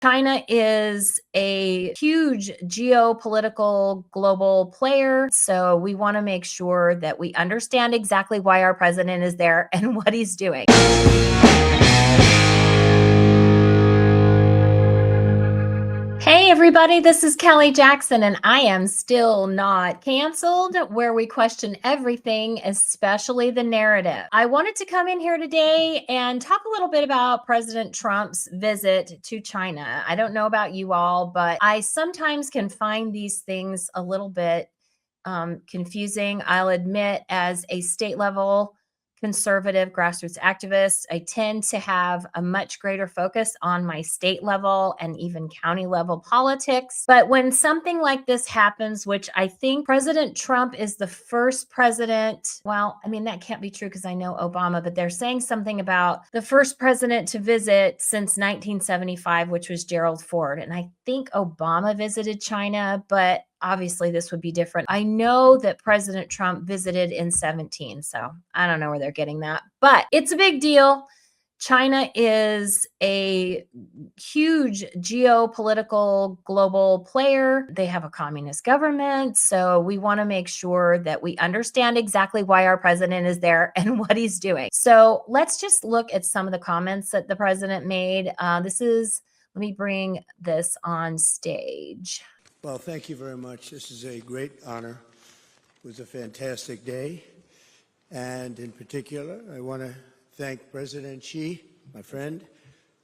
China is a huge geopolitical global player. So we want to make sure that we understand exactly why our president is there and what he's doing. Hey, everybody, this is Kelly Jackson, and I am still not canceled, where we question everything, especially the narrative. I wanted to come in here today and talk a little bit about President Trump's visit to China. I don't know about you all, but I sometimes can find these things a little bit confusing. I'll admit, as a state level conservative grassroots activist, I tend to have a much greater focus on my state level and even county level politics. But when something like this happens, which I think President Trump is the first president, well, I mean, that can't be true because I know Obama, but they're saying something about the first president to visit since 1975, which was Gerald Ford. And I think Obama visited China, but obviously this would be different. I know that President Trump visited in 17, so I don't know where they're getting that, but it's a big deal. China is a huge geopolitical global player. They have a communist government. So we want to make sure that we understand exactly why our president is there and what he's doing. So let's just look at some of the comments that the president made. Let me bring this on stage. Well, thank you very much. This is a great honor. It was a fantastic day. And in particular, I want to thank President Xi, my friend,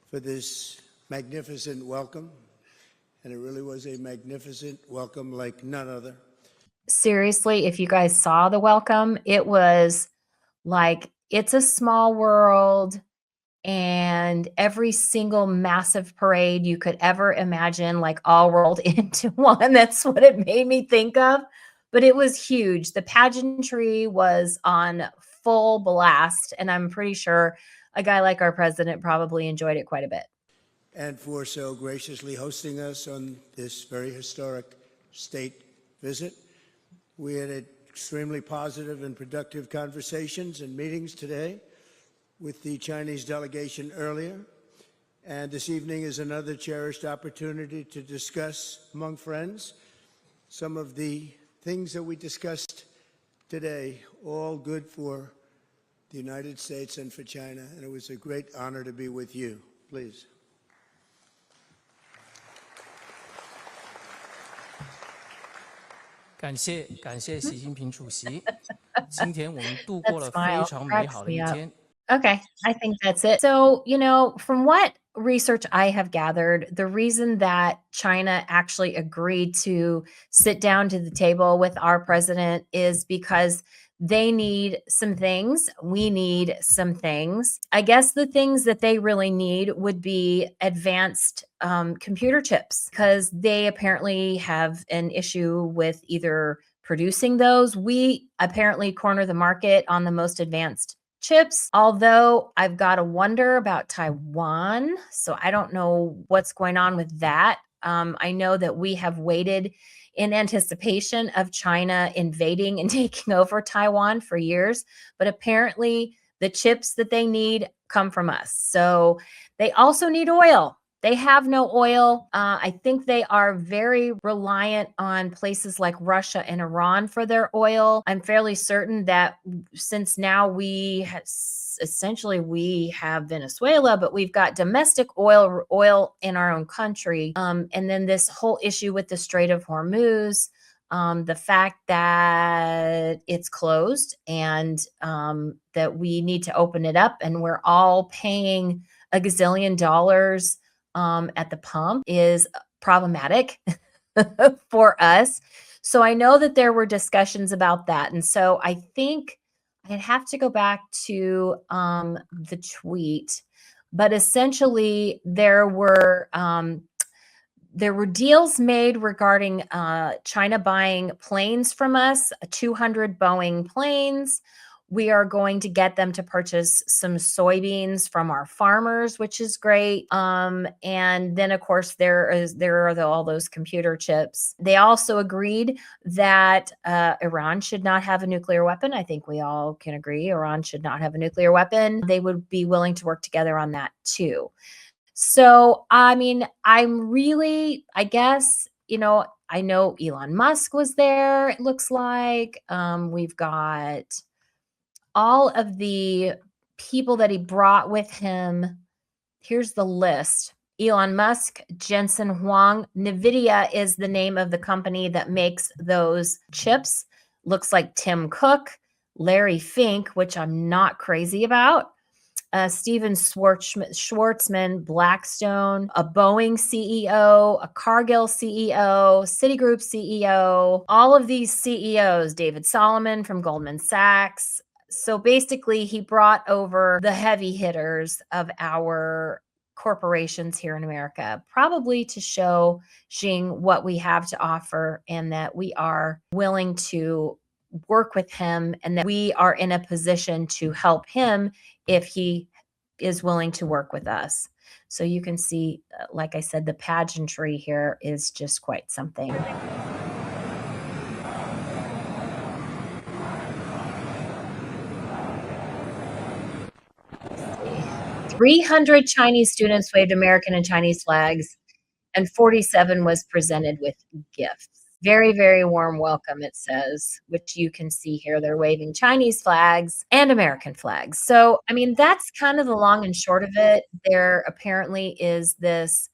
for this magnificent welcome. And it really was a magnificent welcome like none other. Seriously, if you guys saw the welcome, it was like, it's a small world. And every single massive parade you could ever imagine, like all rolled into one. That's what it made me think of. But it was huge. The pageantry was on full blast. And I'm pretty sure a guy like our president probably enjoyed it quite a bit. And for so graciously hosting us on this very historic state visit. We had extremely positive and productive conversations and meetings today with the Chinese delegation earlier, and this evening is another cherished opportunity to discuss among friends some of the things that we discussed today, all good for the United States and for China, and it was a great honor to be with you. Please. 感谢习近平主席。今天我们度过了非常美好的一天。 Okay, I think that's it. So, from what research I have gathered, the reason that China actually agreed to sit down to the table with our president is because they need some things. We need some things. I guess the things that they really need would be advanced computer chips, because they apparently have an issue with either producing those. We apparently corner the market on the most advanced chips, although I've got to wonder about Taiwan. So I don't know what's going on with that. I know that we have waited in anticipation of China invading and taking over Taiwan for years, but apparently the chips that they need come from us. So they also need oil. They have no oil. I think they are very reliant on places like Russia and Iran for their oil. I'm fairly certain that since now we have Venezuela, but we've got domestic oil in our own country. And then this whole issue with the Strait of Hormuz, the fact that it's closed and that we need to open it up, and we're all paying a gazillion dollars at the pump is problematic for us. So I know that there were discussions about that. And so I think I'd have to go back to the tweet, but essentially there were deals made regarding China buying planes from us, 200 Boeing planes. We are going to get them to purchase some soybeans from our farmers, which is great. And then, of course, there are all those computer chips. They also agreed that Iran should not have a nuclear weapon. I think we all can agree Iran should not have a nuclear weapon. They would be willing to work together on that too. So, I mean, I guess, I know Elon Musk was there, it looks like. We've got all of the people that he brought with him. Here's the list. Elon Musk, Jensen Huang. NVIDIA is the name of the company that makes those chips. Looks like Tim Cook, Larry Fink, which I'm not crazy about. Steven Schwartzman, Blackstone, a Boeing CEO, a Cargill CEO, Citigroup CEO, all of these CEOs, David Solomon from Goldman Sachs. So basically, he brought over the heavy hitters of our corporations here in America, probably to show Xing what we have to offer and that we are willing to work with him and that we are in a position to help him if he is willing to work with us. So you can see, like I said, the pageantry here is just quite something. 300 Chinese students waved American and Chinese flags, and 47 was presented with gifts. Very, very warm welcome, it says, which you can see here. They're waving Chinese flags and American flags. So, I mean, that's kind of the long and short of it. There apparently is this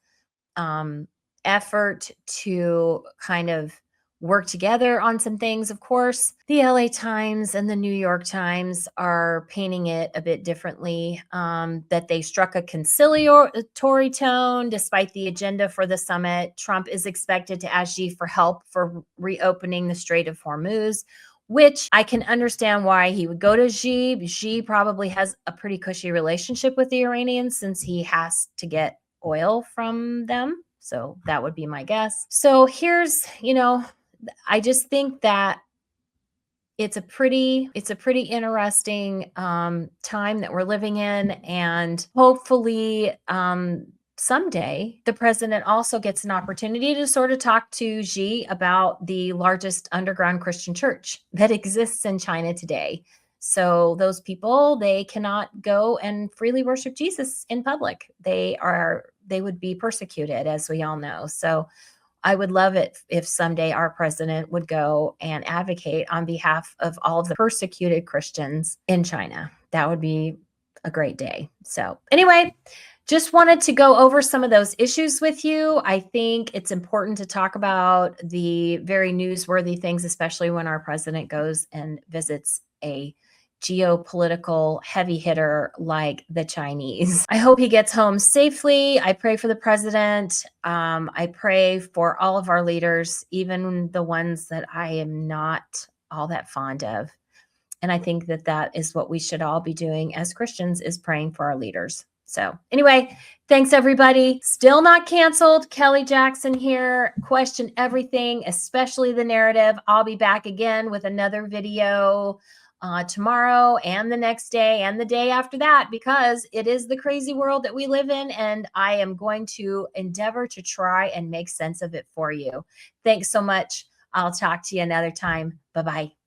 effort to kind of work together on some things. Of course, the LA Times and the New York Times are painting it a bit differently, that they struck a conciliatory tone despite the agenda for the summit. Trump is expected to ask Xi for help for reopening the Strait of Hormuz, which I can understand why he would go to Xi. Xi probably has a pretty cushy relationship with the Iranians since he has to get oil from them. So that would be my guess. So here's, I just think that it's a pretty interesting time that we're living in, and hopefully someday the president also gets an opportunity to sort of talk to Xi about the largest underground Christian church that exists in China today. So those people, they cannot go and freely worship Jesus in public. They would be persecuted, as we all know. So I would love it if someday our president would go and advocate on behalf of all of the persecuted Christians in China. That would be a great day. So anyway, just wanted to go over some of those issues with you. I think it's important to talk about the very newsworthy things, especially when our president goes and visits a geopolitical heavy hitter like the Chinese. I hope he gets home safely. I pray for the president. I pray for all of our leaders, even the ones that I am not all that fond of. And I think that that is what we should all be doing as Christians, is praying for our leaders. So anyway, thanks everybody. Still not canceled. Kelly Jackson here. Question everything, especially the narrative. I'll be back again with another video tomorrow and the next day and the day after that, because it is the crazy world that we live in, and I am going to endeavor to try and make sense of it for you. Thanks so much. I'll talk to you another time. Bye-bye.